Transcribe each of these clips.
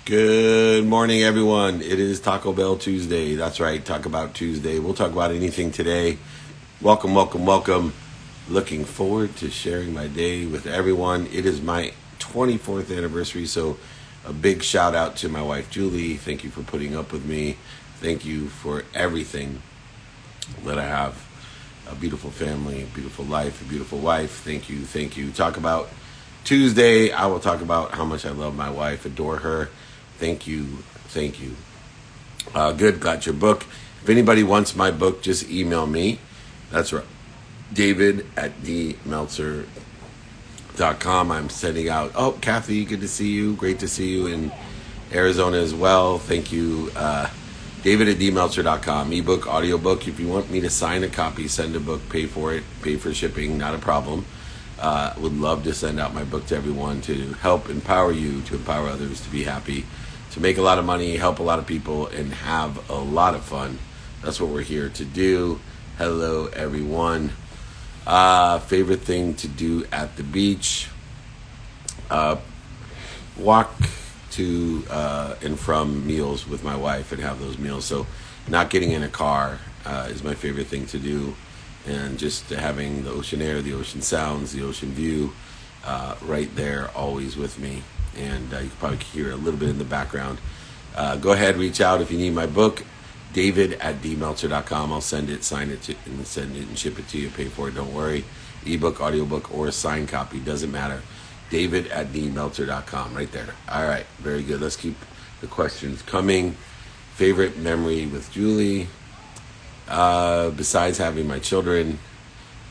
Good morning, everyone. It is Taco Bell Tuesday. That's right, Talk About Tuesday. We'll talk about anything today. Welcome, welcome, welcome. Looking forward to sharing my day with everyone. It is my 24th anniversary, so a big shout out to my wife, Julie. Thank you for putting up with me. Thank you for everything that I have. A beautiful family, a beautiful life, a beautiful wife. Thank you, thank you. Talk About Tuesday. I will talk about how much I love my wife, adore her. Thank you, thank you. Good, got your book. If anybody wants my book, just email me. That's right, David at Meltzer.com. I'm sending out. Oh, Kathy, good to see you. Great to see you in Arizona as well. Thank you. David at Meltzer.com. Ebook, audiobook. If you want me to sign a copy, send a book, pay for it, pay for shipping, not a problem. Would love to send out my book to everyone to help empower you, to empower others, to be happy, to make a lot of money, help a lot of people, and have a lot of fun. That's what we're here to do. Hello, everyone. Favorite thing to do at the beach? Walk to and from meals with my wife and have those meals. So not getting in a car is my favorite thing to do. And just having the ocean air, the ocean sounds, the ocean view right there, always with me. And you can probably hear a little bit in the background. Go ahead, reach out if you need my book, David at Meltzer.com. I'll send it, sign it, and send it and ship it to you. Pay for it, don't worry. Ebook, audiobook, or a signed copy, doesn't matter. David at Meltzer.com, right there. All right, very good. Let's keep the questions coming. Favorite memory with Julie? Besides having my children,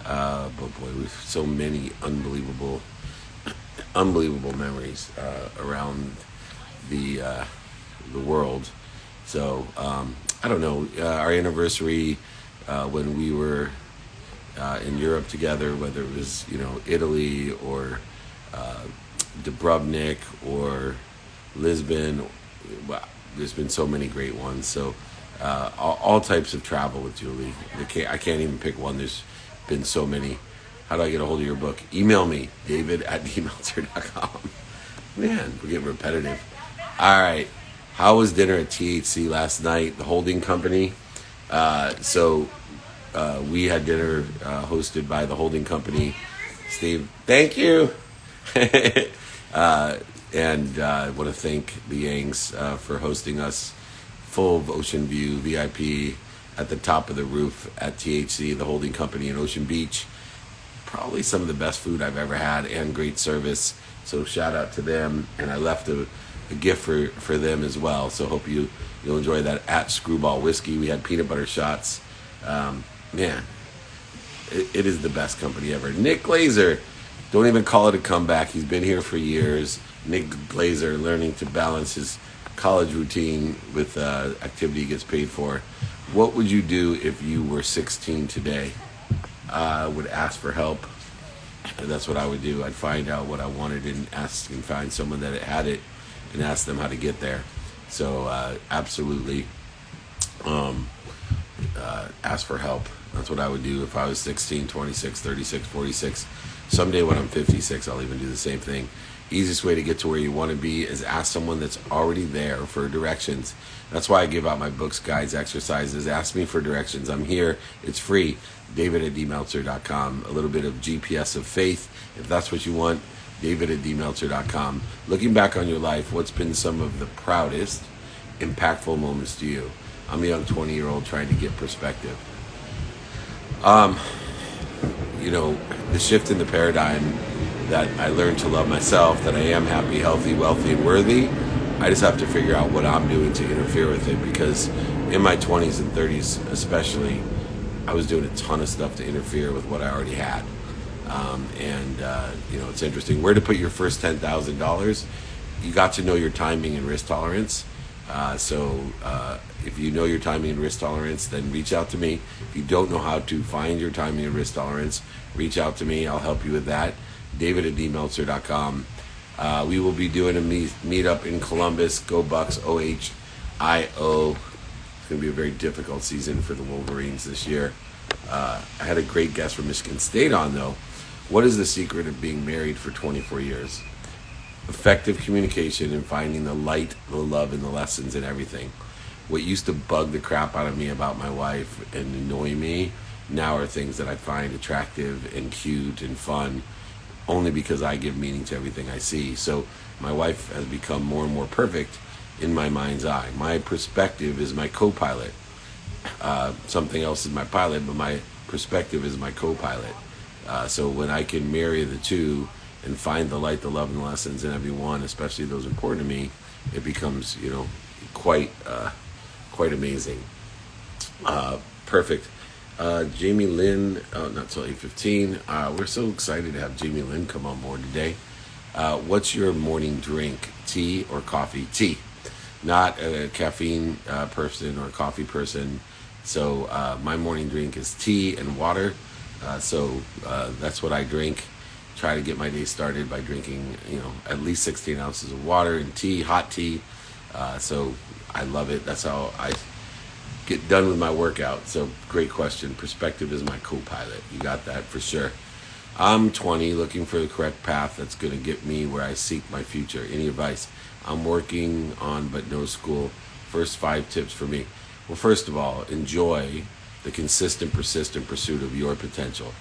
but boy, we've so many unbelievable memories around the world. So I don't know, our anniversary when we were in Europe together, whether it was Italy or Dubrovnik or Lisbon. Wow, there's been so many great ones. So all types of travel with Julie. I can't even pick one. There's been so many. How do I get a hold of your book? Email me, David at Meltzer.com. Man, we're getting repetitive. All right. How was dinner at THC last night? The holding company. So we had dinner hosted by the holding company. Steve, thank you. And I want to thank the Yangs for hosting us. Full of ocean view, VIP, at the top of the roof at THC, the holding company in Ocean Beach. Probably some of the best food I've ever had and great service. So shout out to them. And I left a gift for them as well. So hope you'll enjoy that at Screwball Whiskey. We had peanut butter shots. Man, it is the best company ever. Nick Glazer, don't even call it a comeback. He's been here for years. Nick Glazer, learning to balance his college routine with activity he gets paid for. What would you do if you were 16 today? I would ask for help. That's what I would do. I'd find out what I wanted and find someone that had it and ask them how to get there. So absolutely ask for help. That's what I would do if I was 16, 26, 36, 46. Someday when I'm 56, I'll even do the same thing. Easiest way to get to where you want to be is ask someone that's already there for directions. That's why I give out my books, guides, exercises. Ask me for directions. I'm here. It's free. David at Meltzer.com. A little bit of GPS of faith, if that's what you want. David at Meltzer.com. Looking back on your life, what's been some of the proudest, impactful moments to you? I'm a young 20-year-old trying to get perspective. The shift in the paradigm that I learned to love myself, that I am happy, healthy, wealthy, and worthy. I just have to figure out what I'm doing to interfere with it, because in my 20s and 30s especially, I was doing a ton of stuff to interfere with what I already had. It's interesting. Where to put your first $10,000? You got to know your timing and risk tolerance. If you know your timing and risk tolerance, then reach out to me. If you don't know how to find your timing and risk tolerance, reach out to me. I'll help you with that. David at Meltzer.com. We will be doing a meetup in Columbus. Go Bucks, OHIO. It's going to be a very difficult season for the Wolverines this year. I had a great guest from Michigan State on, though. What is the secret of being married for 24 years? Effective communication and finding the light, the love, and the lessons in everything. What used to bug the crap out of me about my wife and annoy me now are things that I find attractive and cute and fun, only because I give meaning to everything I see. So my wife has become more and more perfect in my mind's eye. My perspective is my co-pilot. Something else is my pilot, but my perspective is my co-pilot. So when I can marry the two and find the light, the love, and the lessons in everyone, especially those important to me, it becomes, quite amazing. Perfect. Jamie Lynn, not till 8:15. We're so excited to have Jamie Lynn come on board today. What's your morning drink? Tea or coffee? Tea. Not a caffeine person or a coffee person. So my morning drink is tea and water. So that's what I drink. Try to get my day started by drinking, at least 16 ounces of water and tea, hot tea. So I love it. That's how I get done with my workout. So great question. Perspective is my co-pilot. You got that for sure. I'm 20, looking for the correct path that's going to get me where I seek my future. Any advice? I'm working on but no school. First 5 tips for me. Well, first of all, enjoy the consistent, persistent pursuit of your potential.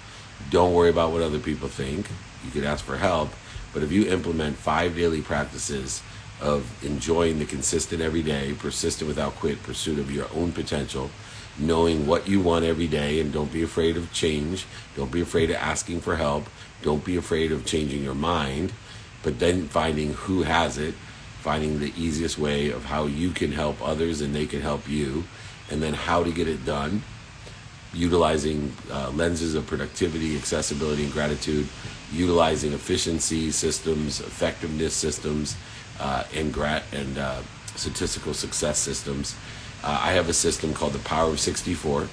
Don't worry about what other people think. You could ask for help, but if you implement 5 daily practices of enjoying the consistent everyday, persistent without quit pursuit of your own potential, knowing what you want every day, and don't be afraid of change, don't be afraid of asking for help, don't be afraid of changing your mind, but then finding who has it, finding the easiest way of how you can help others and they can help you, and then how to get it done, utilizing lenses of productivity, accessibility, and gratitude, utilizing efficiency systems, effectiveness systems, and statistical success systems. I have a system called the Power of 64.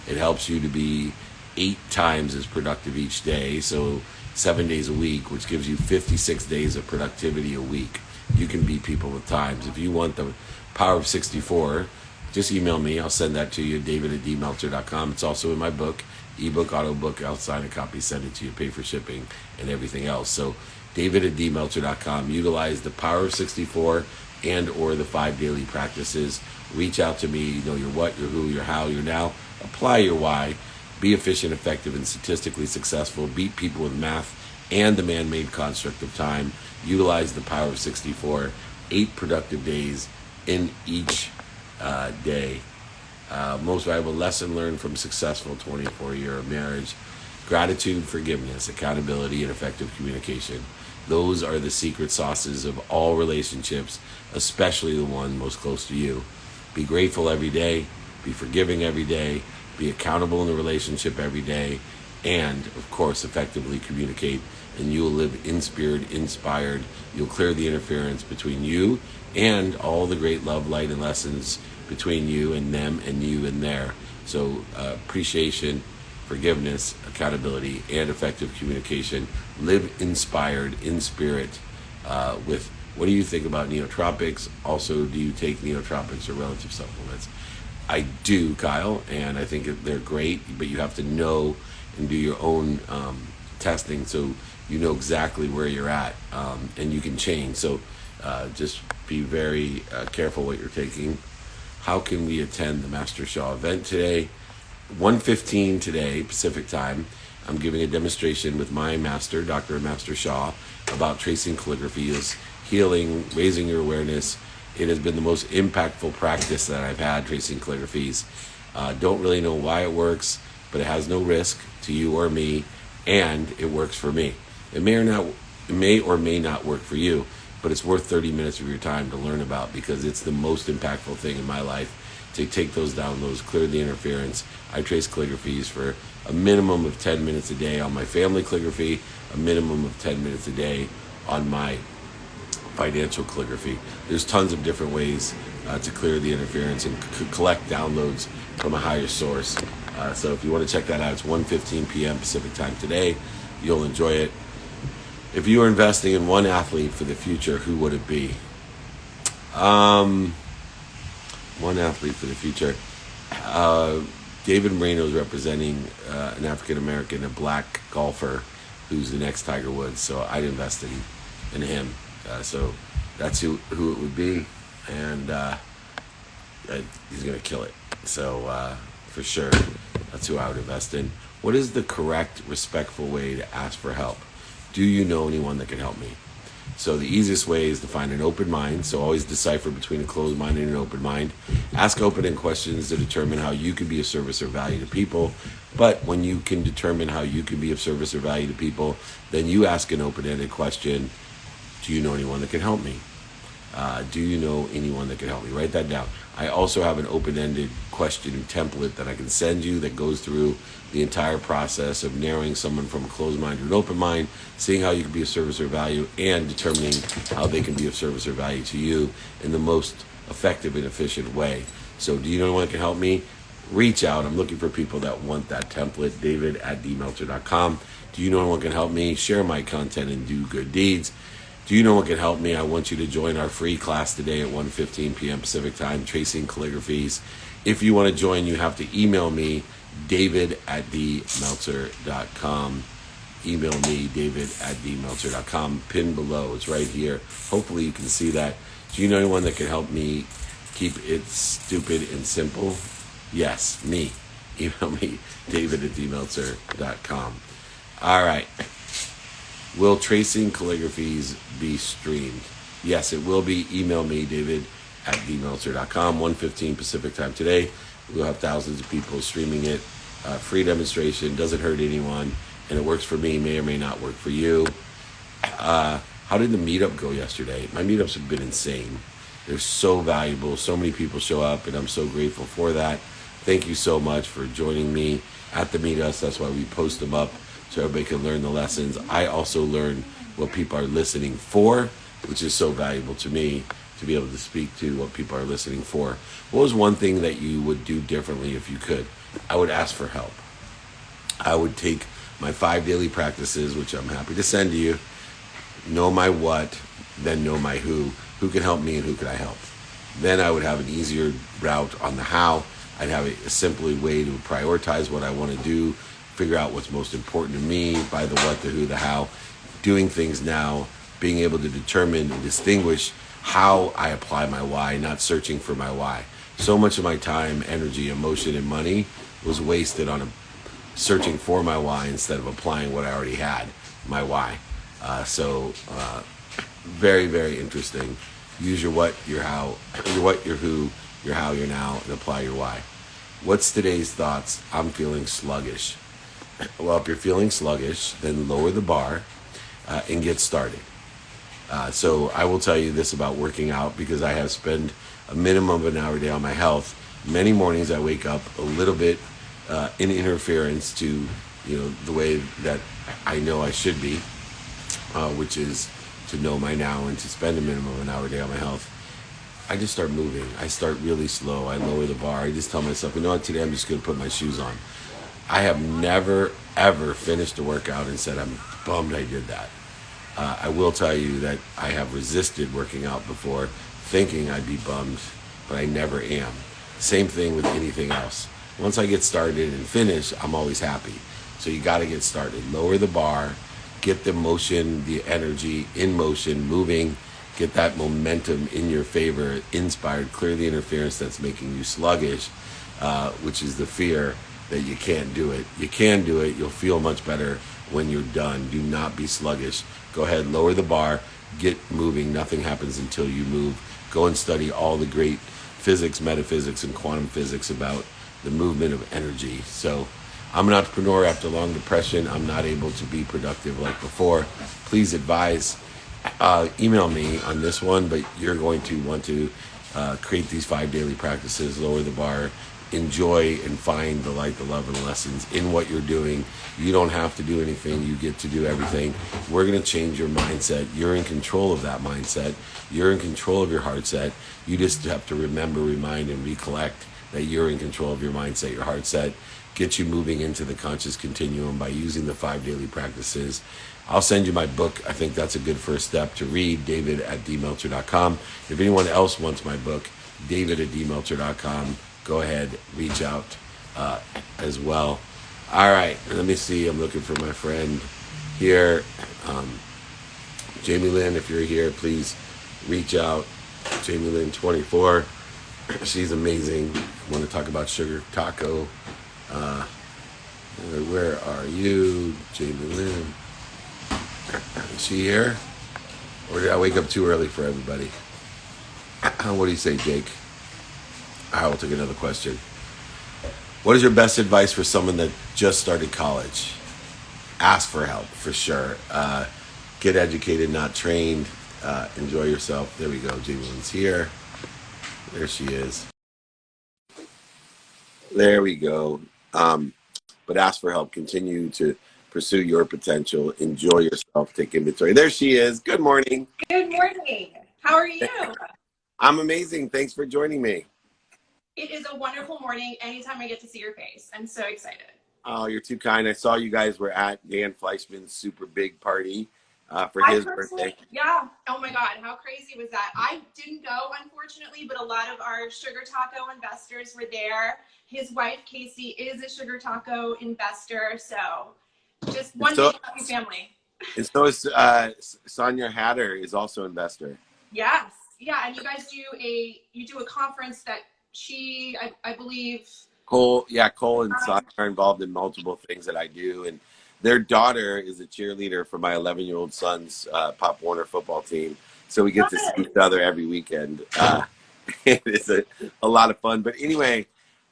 It helps you to be 8 times as productive each day, so 7 days a week, which gives you 56 days of productivity a week. You can beat people with times. If you want the Power of 64, just email me. I'll send that to you, david@dmeltzer.com. It's also in my book, ebook, audiobook. I'll sign a copy, send it to you, pay for shipping and everything else. So david@dmeltzer.com. Utilize the Power of 64 and or the 5 daily practices. Reach out to me. Know your what, your who, your how, your now. Apply your why. Be efficient, effective, and statistically successful. Beat people with math and the man-made construct of time. Utilize the Power of 64. 8 productive days in each day. Most valuable lesson learned from successful 24-year marriage. Gratitude, forgiveness, accountability, and effective communication. Those are the secret sauces of all relationships, especially the one most close to you. Be grateful every day. Be forgiving every day. Be accountable in the relationship every day. And, of course, effectively communicate. And you will live in spirit, inspired. You'll clear the interference between you and all the great love, light, and lessons between you and them and you and there. So appreciation, forgiveness, accountability, and effective communication. Live inspired, in spirit. With what do you think about neotropics? Also, do you take neotropics or relative supplements? I do, Kyle, and I think they're great, but you have to know and do your own testing so you know exactly where you're at, and you can change. So just be very careful what you're taking. How can we attend the Master Shaw event today? 1:15 today, Pacific time. I'm giving a demonstration with my master, Dr. Master Shaw, about tracing calligraphy, healing, raising your awareness. It has been the most impactful practice that I've had, tracing calligraphies. Don't really know why it works, but it has no risk to you or me, and it works for me. It may or may not work for you, but it's worth 30 minutes of your time to learn about, because it's the most impactful thing in my life to take those downloads, clear the interference. I trace calligraphies for a minimum of 10 minutes a day on my family calligraphy, a minimum of 10 minutes a day on my financial calligraphy. There's tons of different ways to clear the interference and collect downloads from a higher source. So if you want to check that out, it's 1:15 p.m. Pacific time today. You'll enjoy it. If you were investing in one athlete for the future, who would it be? One athlete for the future. David Moreno is representing an African American, a black golfer who's the next Tiger Woods. So I'd invest in him. So that's who it would be, and he's gonna kill it. So for sure, that's who I would invest in. What is the correct, respectful way to ask for help? Do you know anyone that can help me? So the easiest way is to find an open mind. So always decipher between a closed mind and an open mind. Ask open-ended questions to determine how you can be of service or value to people. But when you can determine how you can be of service or value to people, then you ask an open-ended question. Do you know anyone that can help me? Do you know anyone that can help me? Write that down. I also have an open-ended question template that I can send you that goes through the entire process of narrowing someone from a closed mind to an open mind, seeing how you can be of service or value, and determining how they can be of service or value to you in the most effective and efficient way. So do you know anyone that can help me? Reach out. I'm looking for people that want that template. David@dmeltzer.com. Do you know anyone can help me? Share my content and do good deeds. Do you know what can help me? I want you to join our free class today at 1:15 p.m. Pacific time, Tracing Calligraphies. If you want to join, you have to email me, david@dmeltzer.com. Email me, david@dmeltzer.com. Pinned below. It's right here. Hopefully you can see that. Do you know anyone that can help me keep it stupid and simple? Yes, me. Email me, david@dmeltzer.com. All right. Will Tracing Calligraphies be streamed? Yes, it will be. Email me, david@dmeltzer.com, 1:15 Pacific time today. We'll have thousands of people streaming it. Free demonstration, doesn't hurt anyone, and it works for me, may or may not work for you. How did the meetup go yesterday? My meetups have been insane. They're so valuable. So many people show up, and I'm so grateful for that. Thank you so much for joining me at the meetups. That's why we post them up, so everybody can learn the lessons. I also learn what people are listening for, which is so valuable to me, to be able to speak to what people are listening for. What was one thing that you would do differently if you could? I would ask for help. I would take my 5 daily practices, which I'm happy to send to you, know my what, then know my who can help me and who can I help. Then I would have an easier route on the how. I'd have a simpler way to prioritize what I want to do, figure out what's most important to me by the what, the who, the how, doing things now, being able to determine and distinguish how I apply my why, not searching for my why. So much of my time, energy, emotion, and money was wasted on searching for my why instead of applying what I already had, my why. Very, very interesting. Use your what, your how, your what, your who, your how, your now, and apply your why. What's today's thoughts? I'm feeling sluggish. Well, if you're feeling sluggish, then lower the bar and get started. So I will tell you this about working out, because I have spent a minimum of an hour a day on my health. Many mornings I wake up a little bit in interference to the way that I know I should be, which is to know my now and to spend a minimum of an hour a day on my health. I just start moving. I start really slow. I lower the bar. I just tell myself, what, today I'm just going to put my shoes on. I have never, ever finished a workout and said, I'm bummed I did that. I will tell you that I have resisted working out before, thinking I'd be bummed, but I never am. Same thing with anything else. Once I get started and finish, I'm always happy. So you got to get started. Lower the bar, get the motion, the energy in motion, moving, get that momentum in your favor, inspired, clear the interference that's making you sluggish, which is the fear that you can't do it. You can do it. You'll feel much better when you're done. Do not be sluggish. Go ahead, lower the bar, get moving. Nothing happens until you move. Go and study all the great physics, metaphysics, and quantum physics about the movement of energy. So I'm an entrepreneur after long depression. I'm not able to be productive like before. Please advise. Email me on this one, but you're going to want to create these 5 daily practices, lower the bar, enjoy and find the light, the love, and the lessons in what you're doing. You don't have to do anything. You get to do everything. We're going to change your mindset. You're in control of that mindset. You're in control of your heart set. You just have to remember, remind, and recollect that you're in control of your mindset, your heart set. Get you moving into the conscious continuum by using the 5 daily practices. I'll send you my book. I think that's a good first step to read, david@dmeltzer.com. If anyone else wants my book, david@dmeltzer.com. Go ahead, reach out as well. All right, let me see. I'm looking for my friend here. Jamie Lynn, if you're here, please reach out. Jamie Lynn 24. She's amazing. I want to talk about Sugar Taco. Where are you, Jamie Lynn? Is she here? Or did I wake up too early for everybody? What do you say, Jake? I will take another question. What is your best advice for someone that just started college? Ask for help, for sure. Get educated, not trained. Enjoy yourself. There we go. Jamie Lynn's here. There she is. There we go. But ask for help. Continue to pursue your potential. Enjoy yourself. Take inventory. There she is. Good morning. Good morning. How are you? I'm amazing. Thanks for joining me. It is a wonderful morning anytime I get to see your face. I'm so excited. Oh, you're too kind. I saw you guys were at Dan Fleischman's super big party for his birthday. Yeah. Oh my God. How crazy was that? I didn't go, unfortunately, but a lot of our Sugar Taco investors were there. His wife, Casey, is a Sugar Taco investor. So just one big happy family. And so is Sonia Hatter is also an investor. Yes. Yeah. And you guys do a conference that I believe. Cole and Sonia are involved in multiple things that I do. And their daughter is a cheerleader for my 11-year-old son's Pop Warner football team. So we get to see each other every weekend. It's a lot of fun. But anyway,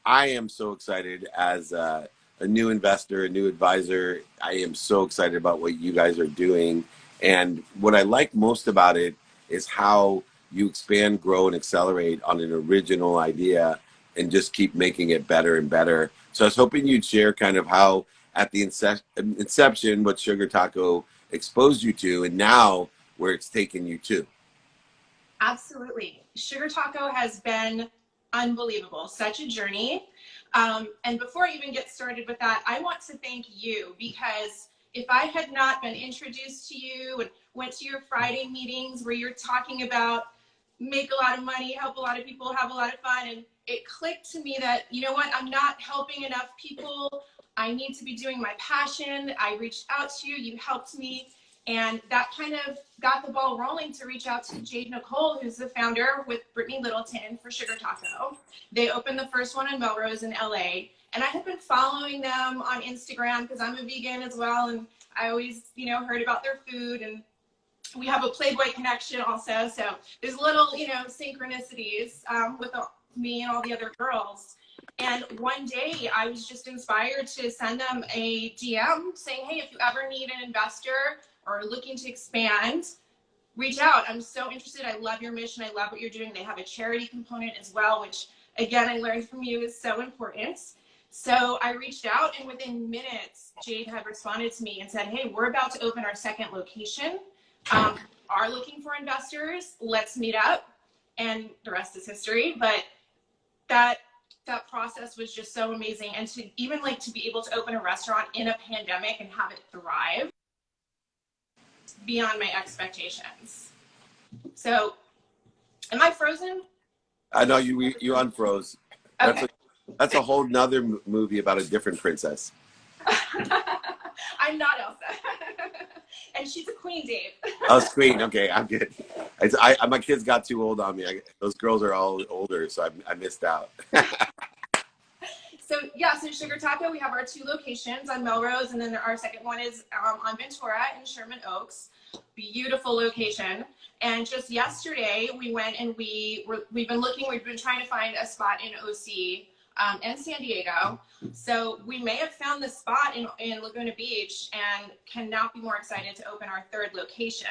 I am so excited as a new investor, a new advisor. I am so excited about what you guys are doing. And what I like most about it is how you expand, grow, and accelerate on an original idea and just keep making it better and better. So I was hoping you'd share kind of how at the inception, what Sugar Taco exposed you to, and now where it's taken you to. Absolutely. Sugar Taco has been unbelievable. Such a journey. And before I even get started with that, I want to thank you, because if I had not been introduced to you and went to your Friday meetings where you're talking about make a lot of money, help a lot of people, have a lot of fun, and it clicked to me that, you know what, I'm not helping enough people. I need to be doing my passion. I reached out to you, you helped me, and that kind of got the ball rolling to reach out to Jade Nicole, who's the founder with Brittany Littleton for Sugar Taco. They opened the first one in Melrose in LA, and I have been following them on Instagram because I'm a vegan as well, and I always, heard about their food, and we have a Playboy connection also, so there's little, synchronicities with me and all the other girls. And one day I was just inspired to send them a DM saying, hey, if you ever need an investor or looking to expand, reach out. I'm so interested. I love your mission. I love what you're doing. They have a charity component as well, which again, I learned from you is so important. So I reached out, and within minutes, Jade had responded to me and said, hey, we're about to open our second location. Are looking for investors. Let's meet up. And the rest is history. But that process was just so amazing. And to even to be able to open a restaurant in a pandemic and have it thrive beyond my expectations. So, am I frozen? I know you unfroze. Okay. That's a whole nother movie about a different princess. I'm not Elsa. And she's a queen, Dave. Oh, it's queen. Okay, I'm good. My kids got too old on me. Those girls are all older, so I missed out. So Sugar Taco, we have our 2 locations on Melrose, and then our second one is on Ventura in Sherman Oaks. Beautiful location. And just yesterday, we went and we've been trying to find a spot in OC and San Diego. So we may have found this spot in Laguna Beach and cannot be more excited to open our 3rd location.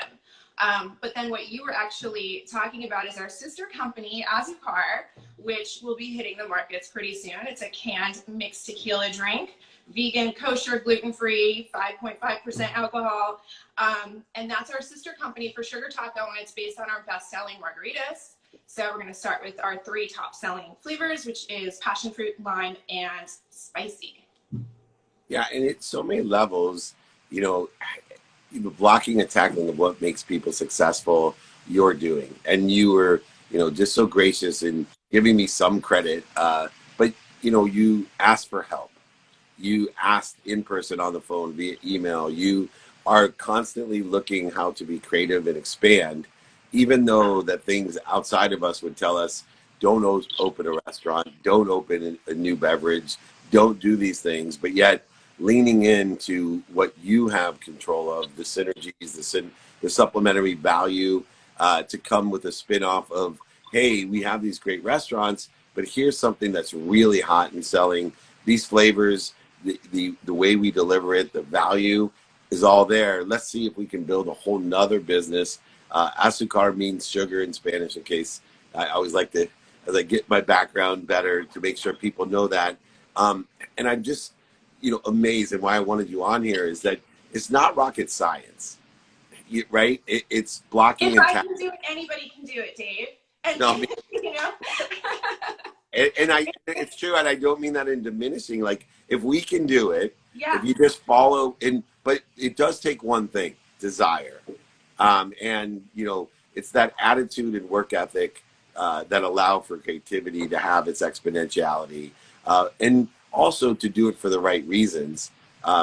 But then what you were actually talking about is our sister company, Azucar, which will be hitting the markets pretty soon. It's a canned mixed tequila drink, vegan, kosher, gluten-free, 5.5% alcohol. And that's our sister company for Sugar Taco, and it's based on our best-selling margaritas. So we're going to start with our 3 top-selling flavors, which is passion fruit, lime, and spicy. Yeah, and it's so many levels, blocking and tackling of what makes people successful you're doing. And you were, just so gracious in giving me some credit. But, you asked for help. You asked in person, on the phone, via email. You are constantly looking how to be creative and expand, even though that things outside of us would tell us, don't open a restaurant, don't open a new beverage, don't do these things. But yet, leaning into what you have control of, the synergies, the supplementary value to come with a spin-off of, hey, we have these great restaurants, but here's something that's really hot and selling. These flavors, the way we deliver it, the value is all there. Let's see if we can build a whole nother business. Azúcar means sugar in Spanish, in case I always like to, as I get my background better, to make sure people know that. And I'm just, amazed, and why I wanted you on here is that it's not rocket science, right? It's blocking If and I tackling. can do it, anybody can do it, Dave. And No, I mean, you know, it's true, and I don't mean that in diminishing. Like, if we can do it, yeah, if you just follow in, but it does take one thing: desire. And it's that attitude and work ethic that allow for creativity to have its exponentiality, and also to do it for the right reasons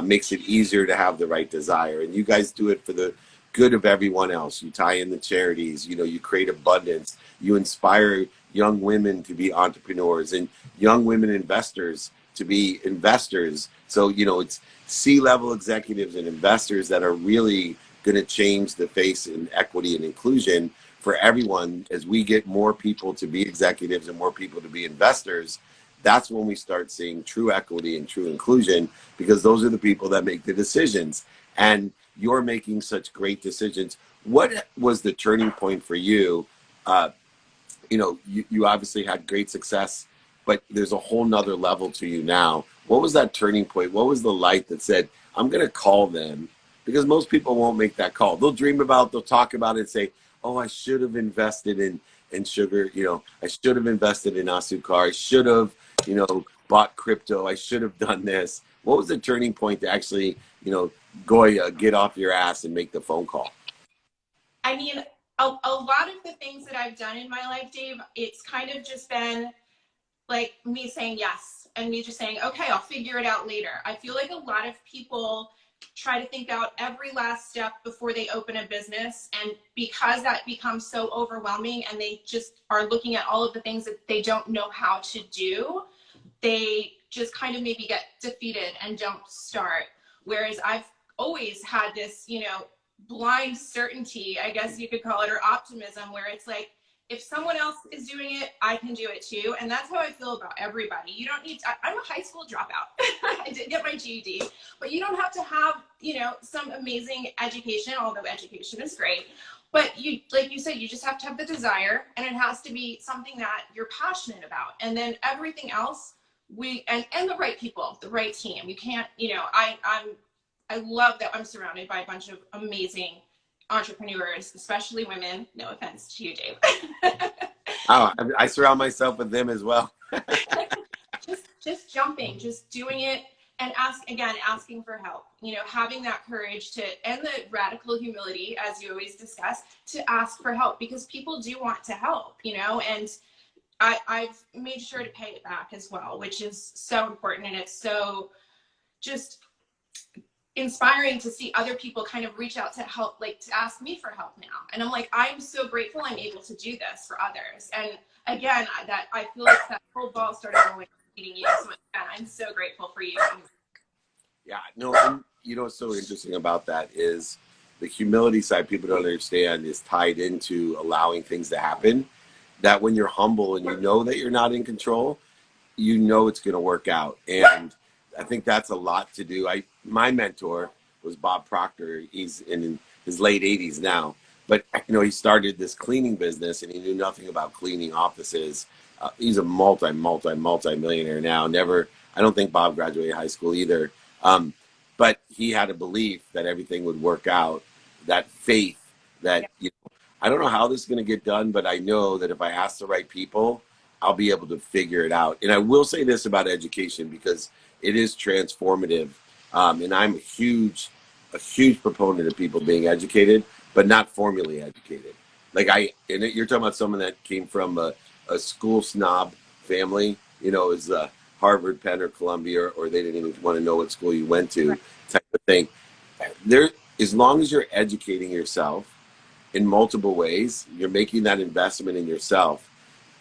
makes it easier to have the right desire. And you guys do it for the good of everyone else. You tie in the charities, you create abundance, you inspire young women to be entrepreneurs and young women investors to be investors. So, it's C-level executives and investors that are really going to change the face in equity and inclusion for everyone. As we get more people to be executives and more people to be investors, that's when we start seeing true equity and true inclusion, because those are the people that make the decisions. And you're making such great decisions. What was the turning point for you? You obviously had great success, but there's a whole nother level to you now. What was that turning point? What was the light that said, I'm going to call them? Because most people won't make that call. They'll talk about it and say, oh, I should have invested in sugar. I should have invested in Asucar. I should have, bought crypto. I should have done this. What was the turning point to actually, Goya, get off your ass and make the phone call? I mean, a lot of the things that I've done in my life, Dave, it's kind of just been like me saying yes and me just saying, okay, I'll figure it out later. I feel like a lot of people try to think out every last step before they open a business. And because that becomes so overwhelming and they just are looking at all of the things that they don't know how to do, they just kind of maybe get defeated and don't start. Whereas I've always had this, blind certainty, I guess you could call it, or optimism, where it's like, if someone else is doing it, I can do it too. And that's how I feel about everybody. You don't need to, I'm a high school dropout. I did get my GED, but you don't have to have, some amazing education, although education is great. But you, like you said, you just have to have the desire, and it has to be something that you're passionate about. And then everything else, and the right people, the right team. You can't, I love that I'm surrounded by a bunch of amazing entrepreneurs, especially women. No offense to you, Dave. Oh, I surround myself with them as well. just jumping, just doing it, and asking for help. Having that courage and the radical humility, as you always discuss, to ask for help, because people do want to help. And I've made sure to pay it back as well, which is so important, and it's so just inspiring to see other people kind of reach out to help, like to ask me for help now. And I'm like, I'm so grateful I'm able to do this for others. And again, that I feel like that whole ball started rolling, meeting you. So again, I'm so grateful for you. Yeah, no, and what's so interesting about that is the humility side people don't understand is tied into allowing things to happen. That when you're humble and you know that you're not in control, it's going to work out. And I think that's a lot to do. My mentor was Bob Proctor. He's in his late 80s now, but he started this cleaning business and he knew nothing about cleaning offices. He's a multi-millionaire now. I don't think Bob graduated high school either. But he had a belief that everything would work out, that faith that, I don't know how this is going to get done, but I know that if I ask the right people, I'll be able to figure it out. And I will say this about education, because it is transformative. And I'm a huge proponent of people being educated, but not formally educated. You're talking about someone that came from a school snob family, is Harvard, Penn, or Columbia, or they didn't even want to know what school you went to, type of thing. as long as you're educating yourself in multiple ways, you're making that investment in yourself.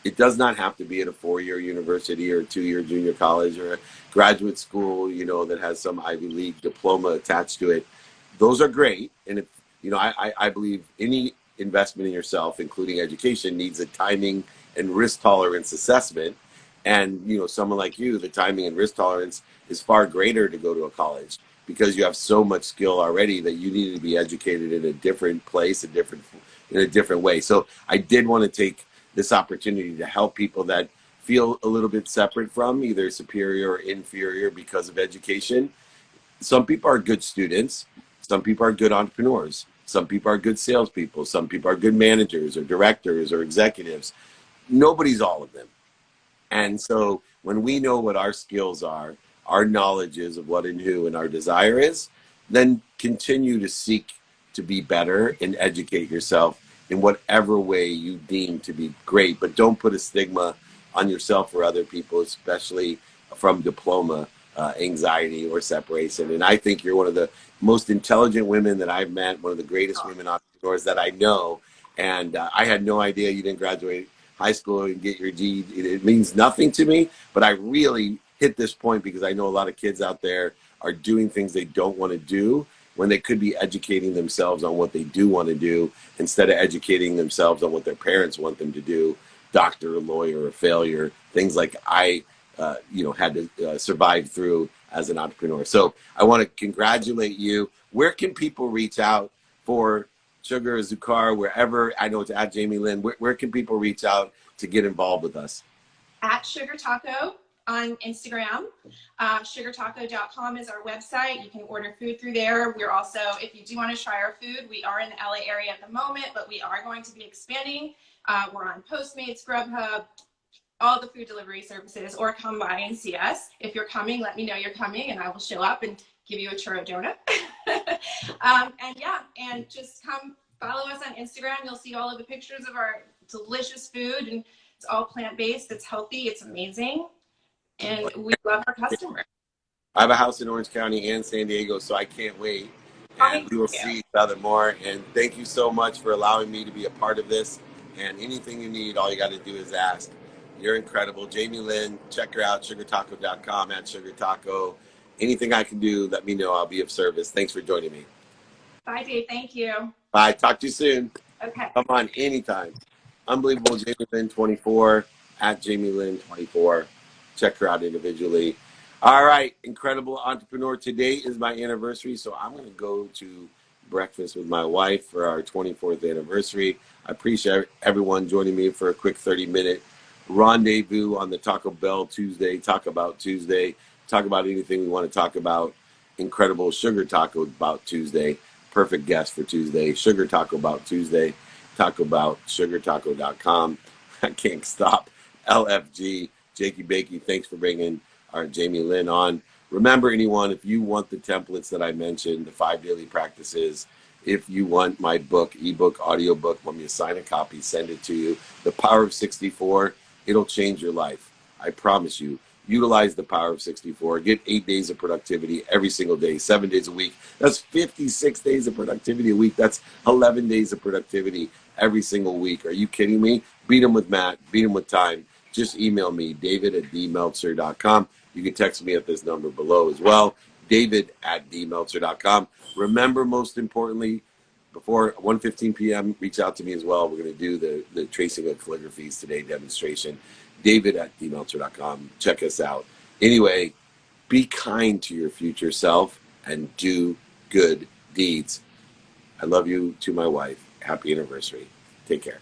It does not have to be at a 4-year university or a 2-year junior college or a graduate school, that has some Ivy League diploma attached to it. Those are great. And if, I believe any investment in yourself, including education, needs a timing and risk tolerance assessment. And, someone like you, the timing and risk tolerance is far greater to go to a college because you have so much skill already that you need to be educated in a different place, in a different way. So I did want to take this opportunity to help people that feel a little bit separate from either superior or inferior because of education. Some people are good students. Some people are good entrepreneurs. Some people are good salespeople. Some people are good managers or directors or executives. Nobody's all of them. And so when we know what our skills are, our knowledge is of what and who and our desire is, then continue to seek to be better and educate yourself in whatever way you deem to be great. But don't put a stigma on yourself or other people, especially from diploma anxiety or separation. And I think you're one of the most intelligent women that I've met, one of the greatest women entrepreneurs that I know. And I had no idea you didn't graduate high school and get your GED. It means nothing to me, but I really hit this point because I know a lot of kids out there are doing things they don't want to do when they could be educating themselves on what they do want to do instead of educating themselves on what their parents want them to do. Doctor, a lawyer, a failure, things like I had to survive through as an entrepreneur. So I want to congratulate you. Where can people reach out for Sugar, Zukar, wherever? I know it's at Jamie Lynn. Where can people reach out to get involved with us? At Sugar Taco on Instagram. Sugartaco.com is our website. You can order food through there. We're also, if you do want to try our food, we are in the LA area at the moment, but we are going to be expanding. We're on Postmates, Grubhub, all the food delivery services, or come by and see us. If you're coming, let me know you're coming and I will show up and give you a churro donut. And just come follow us on Instagram. You'll see all of the pictures of our delicious food, and it's all plant-based, it's healthy, it's amazing, and we love our customers. I have a house in Orange County and San Diego, so I can't wait. And we will see each other more. And thank you so much for allowing me to be a part of this. And anything you need, all you got to do is ask. You're incredible. Jamie Lynn, check her out, sugartaco.com, at sugartaco. Anything I can do, let me know. I'll be of service. Thanks for joining me. Bye, Dave. Thank you. Bye. Talk to you soon. Okay. Come on, anytime. Unbelievable Jamie Lynn 24, at Jamie Lynn 24. Check her out individually. All right, incredible entrepreneur. Today is my anniversary, so I'm going to go to breakfast with my wife for our 24th anniversary. I appreciate everyone joining me for a quick 30-minute rendezvous on the Taco Bell Tuesday, Talk About Tuesday, talk about anything we want to talk about. Incredible Sugar Taco About Tuesday, perfect guest for Tuesday. Sugar Taco About Tuesday, talk about sugartaco.com. I can't stop. LFG, Jakey Bakey, thanks for bringing our Jamie Lynn on. Remember, anyone, if you want the templates that I mentioned, the 5 daily practices, if you want my book, ebook, audiobook, want me to sign a copy, send it to you. The Power of 64, it'll change your life. I promise you. Utilize the Power of 64. Get 8 days of productivity every single day, 7 days a week. That's 56 days of productivity a week. That's 11 days of productivity every single week. Are you kidding me? Beat them with Matt. Beat them with time. Just email me, david@dmeltzer.com. You can text me at this number below as well, david@dmeltzer.com. Remember, most importantly, before 1:15 p.m., reach out to me as well. We're going to do the tracing of calligraphies today demonstration. david@dmeltzer.com. Check us out. Anyway, be kind to your future self and do good deeds. I love you to my wife. Happy anniversary. Take care.